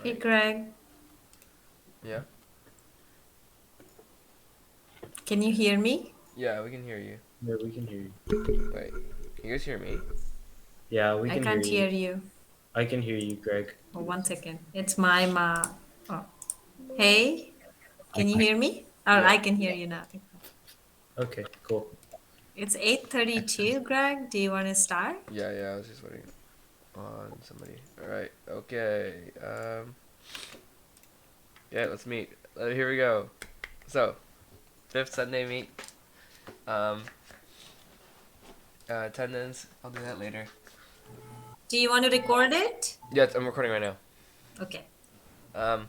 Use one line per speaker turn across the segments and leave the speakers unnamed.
Hey Greg,
Yeah.
can you hear me?
Yeah, we can hear you.
Yeah, we can hear you.
Wait, can you guys hear me?
Yeah, we
I
can hear
can't
you.
hear you.
I can hear you, Greg.
Oh, 1 second. It's my ma. Oh. Hey,
I
can you
can.
hear me? Or
Yeah.
I can hear you now.
Okay, cool.
It's 8:32, Greg. Do you want to start?
Yeah, I was just waiting on somebody. Alright, okay. Yeah, let's meet. Here we go. So, fifth Sunday meet. Um, attendance. I'll do that later.
Do you want to record it?
Yeah, I'm recording right now.
Okay.
Um,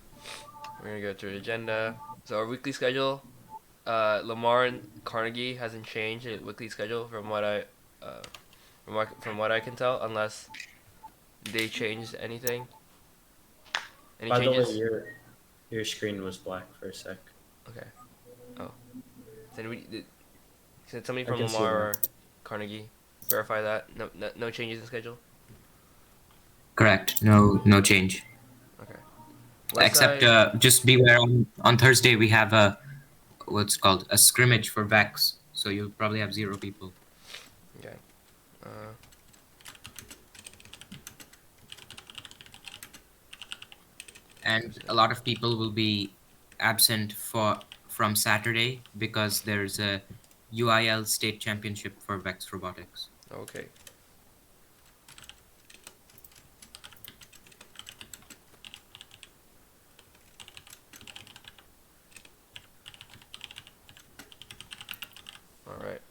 we're gonna go through the agenda. So, our weekly schedule. Lamar and Carnegie hasn't changed the weekly schedule uh, from what I can tell, unless they changed anything. Any
By the way,
changes?
your screen was black for a sec.
Okay. Oh. Did somebody
I
from
can see
Lamar
now.
or Carnegie verify that? No changes in schedule?
Correct. No change.
Okay.
Except
Westside.
just beware on Thursday we have a what's called a scrimmage for Vex. So you'll probably have 0 people.
Okay. Uh,
And a lot of people will be absent from Saturday because there's a UIL state championship for Vex Robotics.
okay. All right.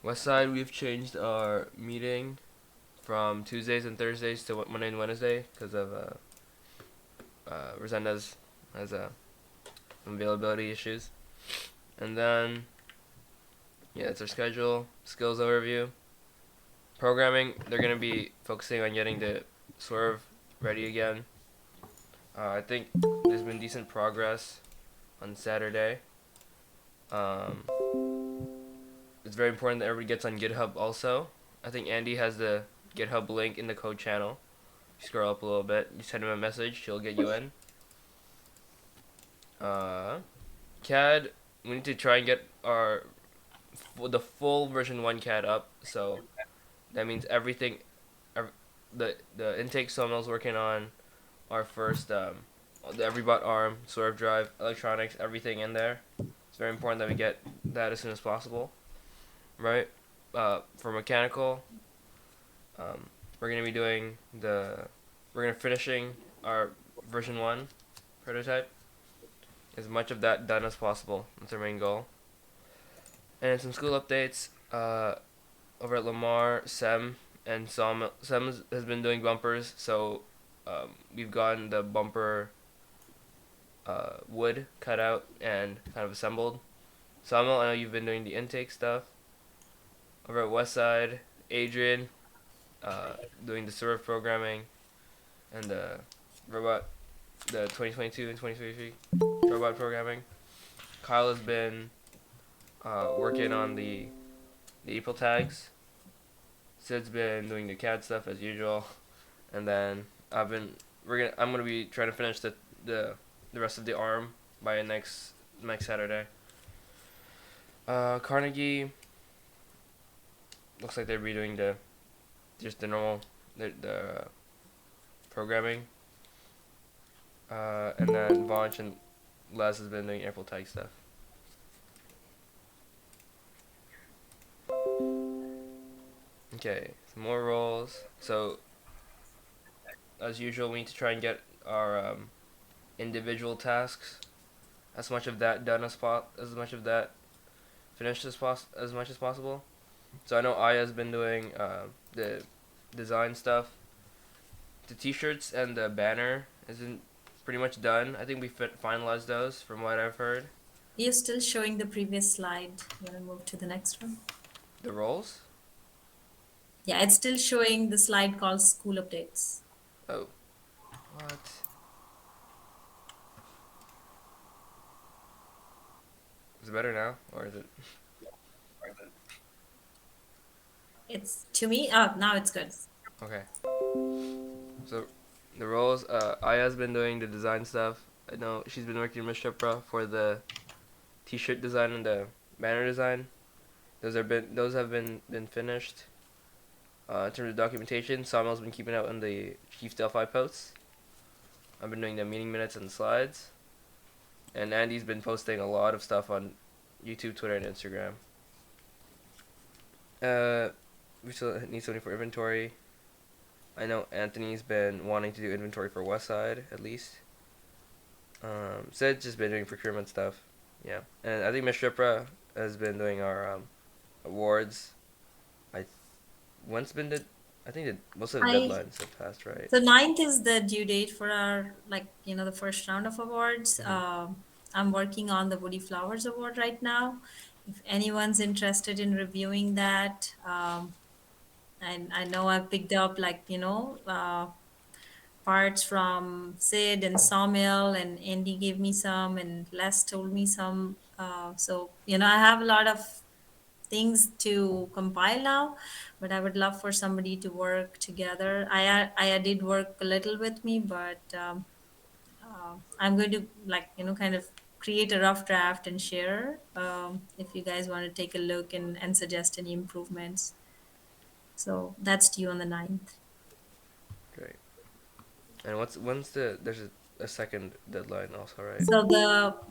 Westside, we've changed our meeting from Tuesdays and Thursdays to Monday and Wednesday because of Rosenda's has some availability issues. And then, yeah, it's our schedule, skills overview. Programming, they're going to be focusing on getting the Swerve ready again. I think there's been decent progress on Saturday. Um, it's very important that everybody gets on GitHub also. I think Andy has the GitHub link in the code channel. You scroll up a little bit, you send him a message, he'll get you in. CAD, we need to try and get the full version 1 CAD up. So that means everything, the intake sawmill's working on our first the Everybot arm, Swerve drive, electronics, everything in there. It's very important that we get that as soon as possible, right? For mechanical, we're gonna be doing we're gonna finishing our version 1 prototype. As much of that done as possible. That's our main goal. And some school updates. Over at Lamar, and Sem has been doing bumpers, so we've gotten the bumper wood cut out and kind of assembled. Samuel, I know you've been doing the intake stuff. Over at Westside, Adrian, doing the server programming and the robot, the 2022 and 2023 robot programming. Kyle has been working on the April tags. Sid's been doing the CAD stuff as usual, and then I'm gonna be trying to finish the rest of the arm by next Saturday. Carnegie looks like they're redoing the normal the programming. And then Vonch and Les has been doing April tag stuff. Okay, some more roles. So as usual, we need to try and get our individual tasks, as much of that done as much of that finished as much as possible. So I know Aya's been doing the design stuff. The T-shirts and the banner isn't pretty much done. I think we finalized those from what I've heard.
You're still showing the previous slide. You want to move to the next one?
The roles.
Yeah, it's still showing the slide called school updates.
Oh, what? Is it better now, or is it?
It's to me. Oh, now it's good.
Okay. So The roles. Aya's been doing the design stuff. I know she's been working with Shipra for the T-shirt design and the banner design. Those have been finished. In terms of documentation, Samuel's been keeping out on the Chief Delphi posts. I've been doing the meeting minutes and slides, and Andy's been posting a lot of stuff on YouTube, Twitter, and Instagram. We still need something for inventory. I know Anthony's been wanting to do inventory for Westside at least. Sid's just been doing procurement stuff. Yeah, and I think Miss Shipra has been doing our awards. I once been did. I think that most of the
I
deadlines have passed, right?
So ninth is the due date for our, like, the first round of awards.
Mm-hmm.
I'm working on the Woody Flowers Award right now. If anyone's interested in reviewing that, and I know I've picked up, like, parts from Sid and Sawmill, and Andy gave me some, and Les told me some. So, I have a lot of things to compile now, but I would love for somebody to work together. I did work a little with me, but I'm going to, like, kind of create a rough draft and share, if you guys want to take a look and suggest any improvements. So that's due on the 9th.
Great. And when's there's a second deadline also, right?
So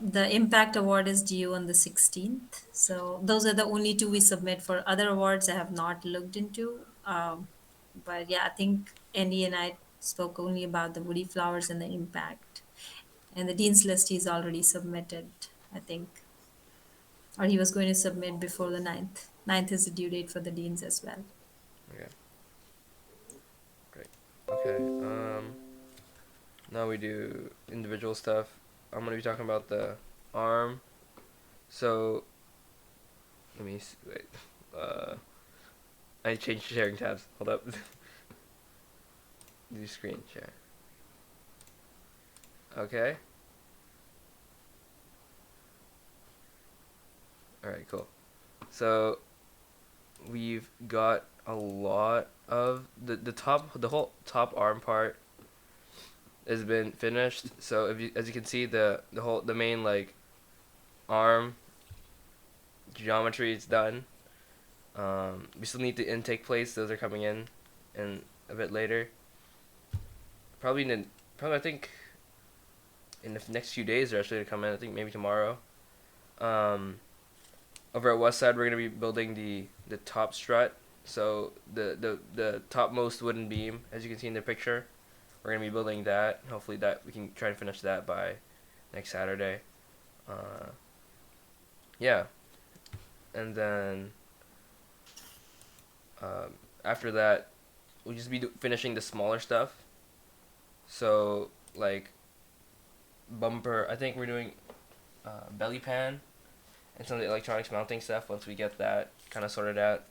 the impact award is due on the 16th. So those are the only two we submit. For other awards I have not looked into. But yeah, I think Andy and I spoke only about the Woody Flowers and the impact. And the dean's list he's already submitted, I think. Or he was going to submit before the 9th. 9th is the due date for the deans as well.
Okay. Great. Okay. Now we do individual stuff. I'm gonna be talking about the arm. So let me wait. I changed sharing tabs. Hold up. Do screen share. Okay. All right. Cool. So we've got a lot of the whole top arm part has been finished. So as you can see, the main like arm geometry is done. We still need the intake plates; those are coming in a bit later. Probably I think in the next few days they're actually gonna come in. I think maybe tomorrow. Um, Over at West Side, we're gonna be building the top strut. So the topmost wooden beam, as you can see in the picture, we're gonna be building that. Hopefully that we can try and finish that by next Saturday. Uh, yeah, and then after that, we'll just be finishing the smaller stuff. So like bumper, I think we're doing belly pan and some of the electronics mounting stuff. Once we get that kind of sorted out,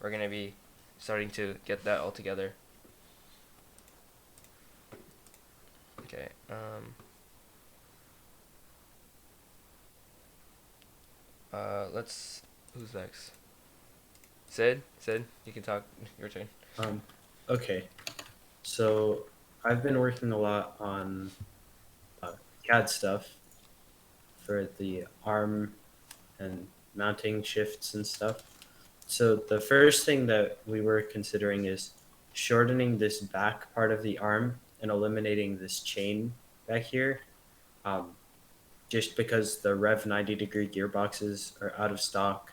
we're gonna be starting to get that all together. Okay. Let's. Who's next? Sid, you can talk. Your turn.
Um, okay. So I've been working a lot on uh, CAD stuff for the arm and mounting shifts and stuff. So the first thing that we were considering is shortening this back part of the arm and eliminating this chain back here. Um, just because the Rev 90-degree gearboxes are out of stock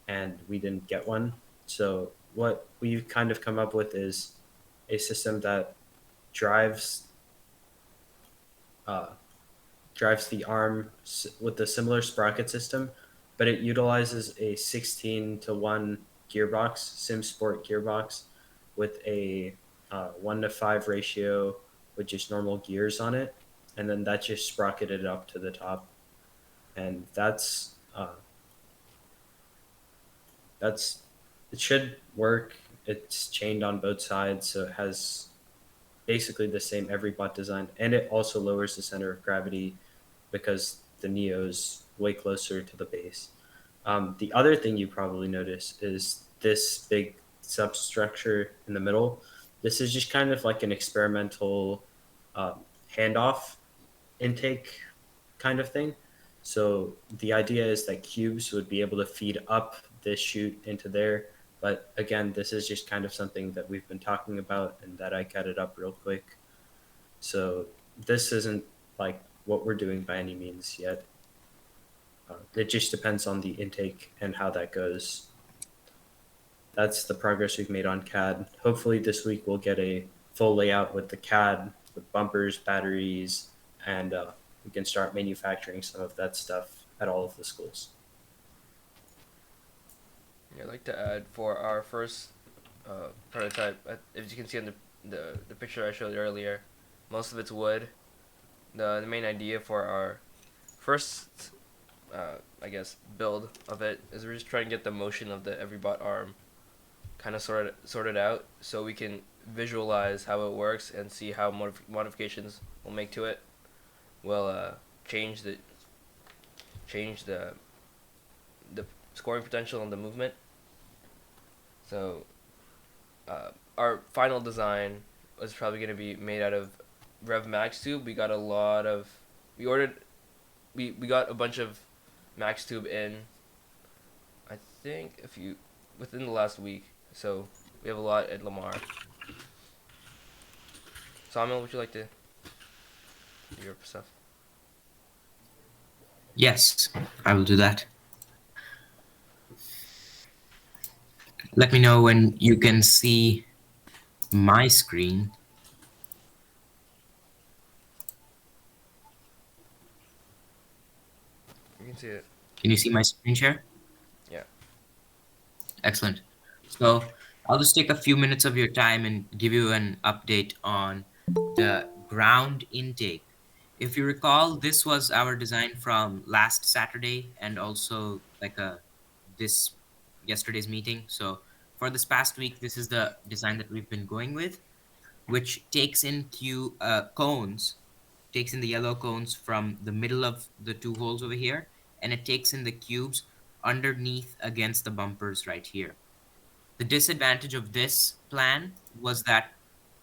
and we didn't get one. So what we've kind of come up with is a system that drives uh, drives the arm with a similar sprocket system, but it utilizes a 16:1 gearbox, Sim Sport gearbox, with a 1:5 ratio with just normal gears on it, and then that just sprocketed up to the top, and that's it should work. It's chained on both sides, so it has basically the same Everybot design, and it also lowers the center of gravity because the Neo is way closer to the base. The other thing you probably notice is this big substructure in the middle. this is just kind of like an experimental handoff intake kind of thing. So the idea is that cubes would be able to feed up this chute into there. But again, this is just kind of something that we've been talking about and that I cut it up real quick. So this isn't like what we're doing by any means yet. It just depends on the intake and how that goes. That's the progress we've made on CAD. Hopefully, this week we'll get a full layout with the CAD, with bumpers, batteries, and we can start manufacturing some of that stuff at all of the schools.
Yeah, I'd like to add for our first prototype. As you can see in the picture I showed earlier, most of it's wood. The main idea for our first I guess build of it is we're just trying to get the motion of the Everybot arm kind of sorted out so we can visualize how it works and see how modifications we'll make to it will change the change the scoring potential and the movement. So our final design was probably going to be made out of Rev Max tube. We got a lot of we ordered we got a bunch of Max tube in I think a few within the last week. So we have a lot at Lamar. Samuel, would you like to do your stuff?
Yes, I will do that. Let me know when you can see my screen.
You can see it.
Can you see my screen share?
Yeah.
Excellent. So I'll just take a few minutes of your time and give you an update on the ground intake. If you recall, this was our design from last Saturday and also like this yesterday's meeting. So for this past week, this is the design that we've been going with, which takes in cones, takes in the yellow cones from the middle of the two holes over here, and it takes in the cubes underneath against the bumpers right here. The disadvantage of this plan was that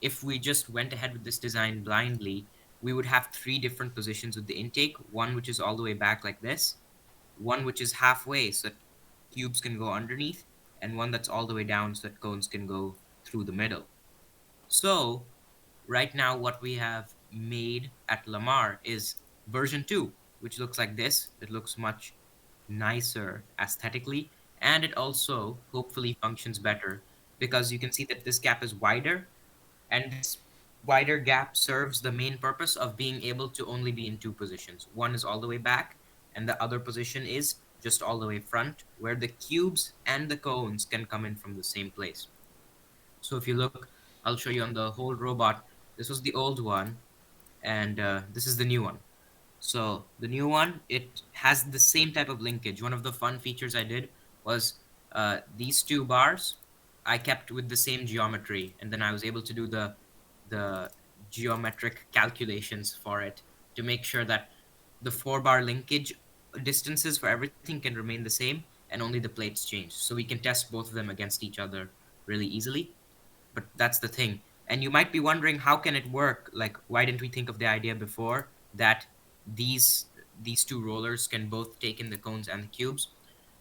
if we just went ahead with this design blindly, we would have three different positions with the intake, one which is all the way back like this, one which is halfway so that cubes can go underneath, and one that's all the way down so that cones can go through the middle. So right now what we have made at Lamar is version 2, which looks like this. It looks much nicer aesthetically, and it also hopefully functions better because you can see that this gap is wider, and this wider gap serves the main purpose of being able to only be in two positions. One is all the way back, and the other position is just all the way front, where the cubes and the cones can come in from the same place. So if you look, I'll show you on the whole robot. This was the old one, and this is the new one. So the new one, it has the same type of linkage. One of the fun features I did was these two bars I kept with the same geometry, and then I was able to do the geometric calculations for it to make sure that the 4 bar linkage distances for everything can remain the same, and only the plates change. So we can test both of them against each other really easily. But that's the thing. And you might be wondering, how can it work? Like, why didn't we think of the idea before that these two rollers can both take in the cones and the cubes?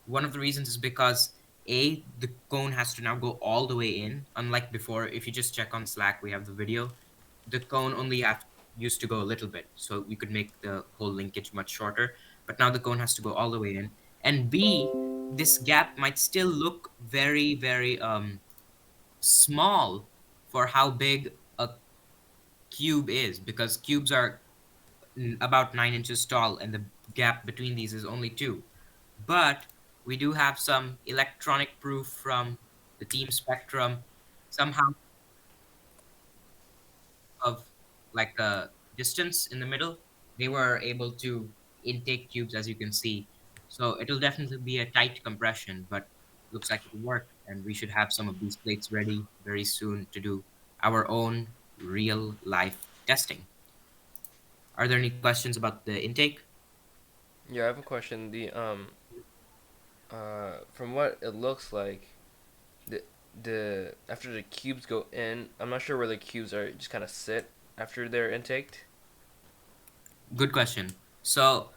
One of the reasons is because the cone has to now go all the way in, unlike before. If you just check on Slack, we have the video. The cone only used to go a little bit, so we could make the whole linkage much shorter. But now the cone has to go all the way in. And B, this gap might still look very, very small for how big a cube is, because cubes are about 9 inches tall and the gap between these is only 2. But we do have some electronic proof from the team Spectrum somehow of like a distance in the middle. They were able to intake cubes, as you can see. So it'll definitely be a tight compression, but looks like it'll work. And we should have some of these plates ready very soon to do our own real life testing. Are there any questions about the intake?
Yeah, I have a question. The from what it looks like, the the after the cubes go in, I'm not sure where the cubes are just kind of sit after they're intaked.
Good question. So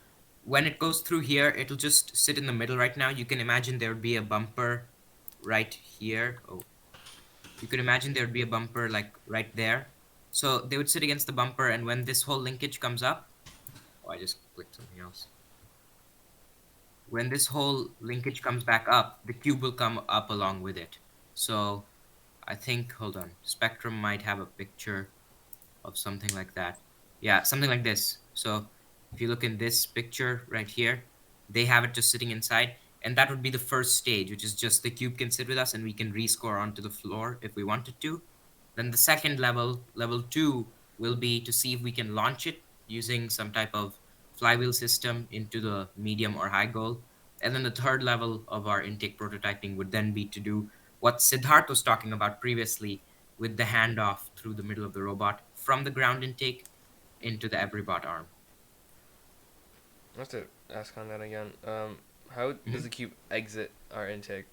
when it goes through here, it'll just sit in the middle right now. You can imagine there would be a bumper right here. Oh, you could imagine there would be a bumper like right there. So they would sit against the bumper, and when this whole linkage comes up, oh, I just clicked something else. When this whole linkage comes back up, the cube will come up along with it. So I think, hold on, Spectrum might have a picture of something like that. Yeah, something like this. So if you look in this picture right here, they have it just sitting inside. And that would be the first stage, which is just the cube can sit with us and we can rescore onto the floor if we wanted to. Then the second level, level two, will be to see if we can launch it using some type of flywheel system into the medium or high goal. And then the third level of our intake prototyping would then be to do what Siddharth was talking about previously with the handoff through the middle of the robot from the ground intake into the Everybot arm.
I have to ask on that again. How does
Mhm.
the cube exit our intake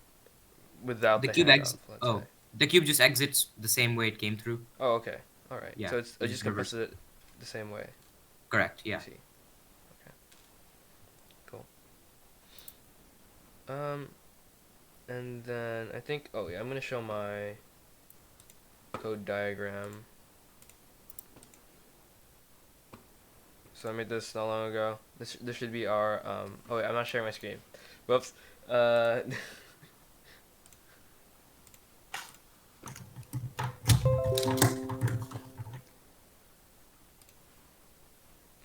without
The
the
cube
handoff? Let's say.
oh, the cube just exits the same way it came through.
Oh, okay. All right.
Yeah,
So it
it
just
just reverse.
compresses it the same way.
Correct.
I
Yeah.
see. Okay. Cool. Um, and then I think. Oh yeah, I'm gonna show my code diagram. So I made this not long ago. This should be our. Oh wait, I'm not sharing my screen. Whoops. You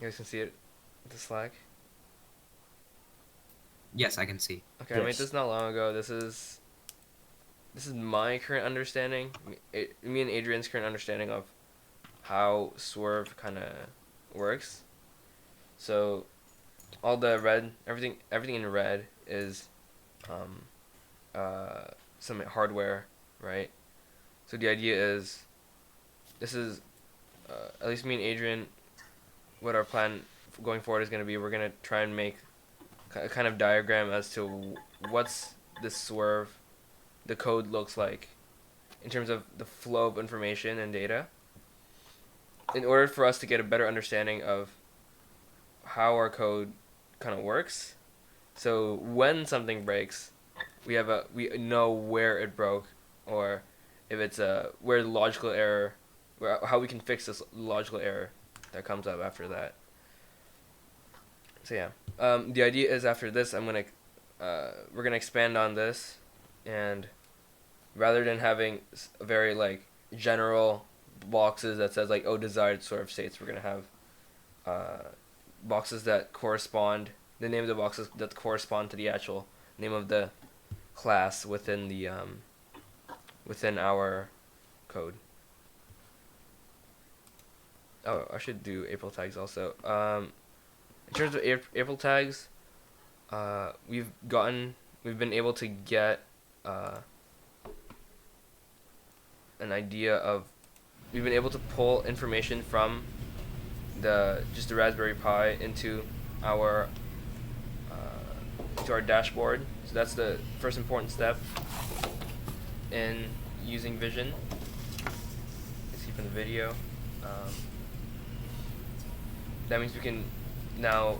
guys can see it. The Slack.
Yes, I can see.
Okay, I made
Yes.
this not long ago. This is my current understanding. Me and Adrian's current understanding of how Swerve kind of works. So all the red, everything in red is um, some hardware, right? So the idea is, this is at least me and Adrian, what our plan going forward is going to be. We're going to try and make a kind of diagram as to what's this Swerve, the code looks like in terms of the flow of information and data, in order for us to get a better understanding of how our code kind of works. So when something breaks, we know where it broke, or if it's a where the logical error, how we can fix this logical error that comes up after that. So yeah, the idea is after this, we're gonna expand on this, and rather than having a very like general boxes that says like, oh, desired sort of states, we're gonna have uh, boxes that correspond, the name of the boxes that correspond to the actual name of the class within the within our code. Oh, I should do April tags also. In terms of April tags, we've been able to get uh, an idea of, we've been able to pull information from the just the Raspberry Pi our into our dashboard. So that's the first important step in using vision. You can see from the video. Um, that means we can now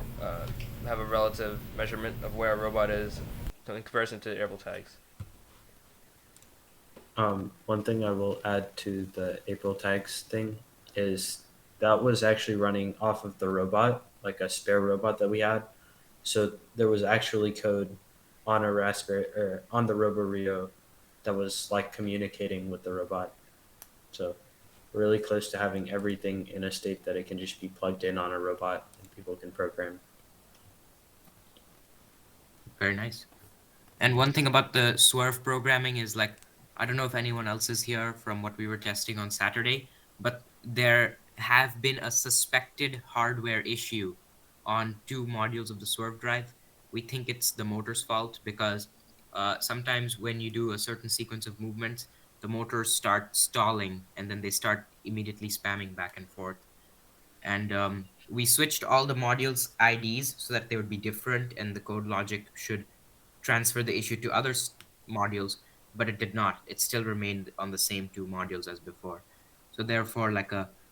have a relative measurement of where a robot is in comparison to April tags.
One thing I will add to the April tags thing is that was actually running off of the robot, like a spare robot that we had. So there was actually code on a Raspberry or on the RoboRio that was like communicating with the robot. So we're really close to having everything in a state that it can just be plugged in on a robot and people can program.
Very nice. And one thing about the Swerve programming is like, I don't know if anyone else is here from what we were testing on Saturday, but there have been a suspected hardware issue on two modules of the Swerve drive. We think it's the motor's fault because sometimes when you do a certain sequence of movements, the motors start stalling and then they start immediately spamming back and forth. And we switched all the modules IDs so that they would be different and the code logic should transfer the issue to other modules. but it did not. It still remained on the same two modules as before. So therefore,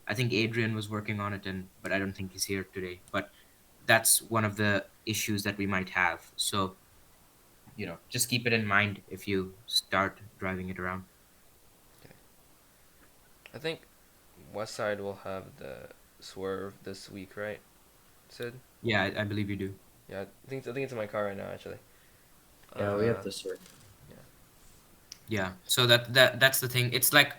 I think Adrian was working on it, and but I don't think he's here today. But that's one of the issues that we might have. So just keep it in mind if you start driving it around.
Okay. I think Westside will have the Swerve this week, right, Sid?
Yeah, I believe you do.
Yeah, I think it's in my car right now, actually.
Yeah, we
Uh,
have the sort.
yeah.
Yeah. So that's the thing. It's like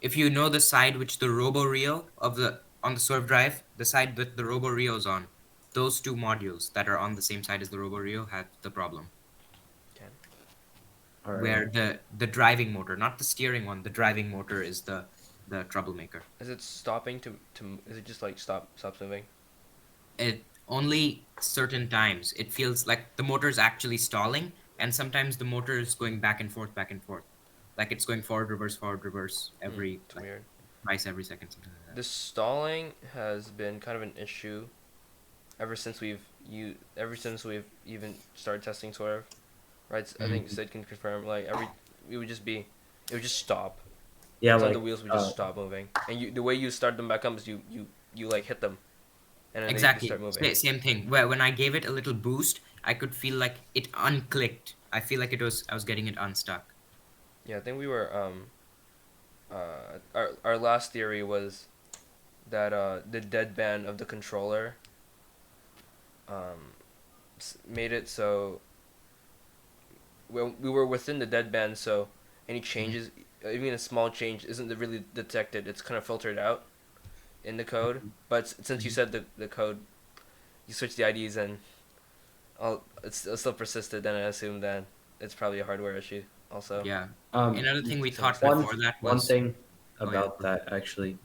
if you know the side which the Robo Rio of the on the Swerve drive, the side with the Robo Rio's on, those two modules that are on the same side as the Robo Rio have the problem.
Okay.
All right.
Where the driving motor, not the steering one, the driving motor is the troublemaker.
Is it stopping to? Is it just like stops moving?
It only certain times it feels like the motor is actually stalling, and sometimes the motor is going back and forth, like it's going forward, reverse every
It's
like
weird.
twice every second, something like that.
The stalling has been kind of an issue ever since we've even started testing Swerve, right? I think
Mhm.
Sid can confirm. Like it would just be, it would just stop.
Yeah,
Some of the
like
wheels would just stop moving, and the way you start them back up is you like hit them, and then they start
Exactly.
moving.
Same thing. Where when I gave it a little boost, I could feel like it unclicked. I feel like I was getting it unstuck.
Yeah, I think we were our last theory was that the deadband of the controller um made it so we were within the deadband, so any
Mhm.
changes, even a small change, isn't really detected. It's kind of filtered out in the code. But since you
Mhm.
said the code, you switched the IDs and it's still persisted, then I assume that it's probably a hardware issue also
Yeah.
um
Another thing we
to some
thought
extent.
one
before that
one
was,
thing
oh yeah,
about
go ahead.
that actually,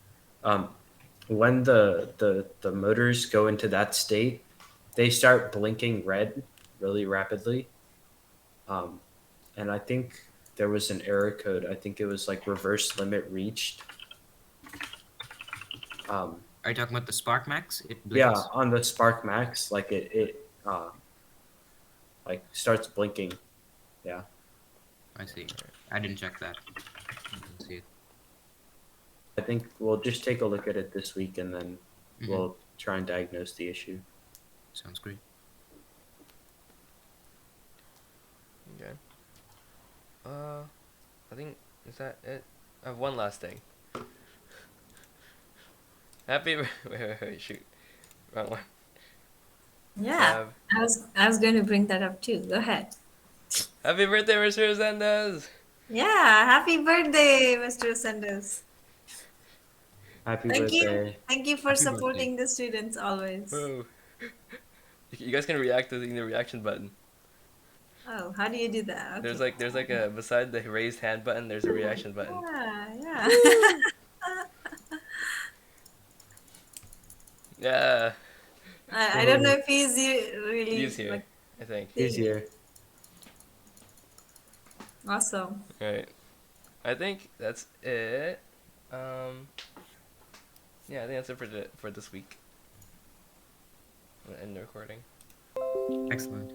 um when the motors go into that state, they start blinking red really rapidly. Um, and I think there was an error code. I think it was like reverse limit reached. Um,
Are you talking about the Spark Max? It
yeah,
blinks.
on the Spark Max, like it like starts blinking. Yeah,
I see. I didn't check that. I didn't see it.
I think we'll just take a look at it this week and then
Hmm.
we'll try and diagnose the issue.
Sounds great.
Okay. Uh, I think is that it. I have one last thing. Wait, shoot, wrong one.
Yeah,
Have
I was going to bring that up too. Go ahead.
Happy birthday, Mr. Resendez!
Yeah, happy birthday, Mr. Sanders.
Happy
Thank you.
birthday.
Thank you for
Happy birthday.
supporting the students always.
Whoa. You guys can react using the reaction button.
Oh, how do you do that? Okay.
There's like a beside the raised hand button. There's a reaction button.
Yeah, yeah.
Woo! Yeah,
I don't know
Whoa,
if he's
he's
really
here.
like
I think.
he's
seeing it.
here.
Awesome.
All right. I think that's it. Um. Yeah, I think that's it for this week. I'm gonna end the recording.
Excellent.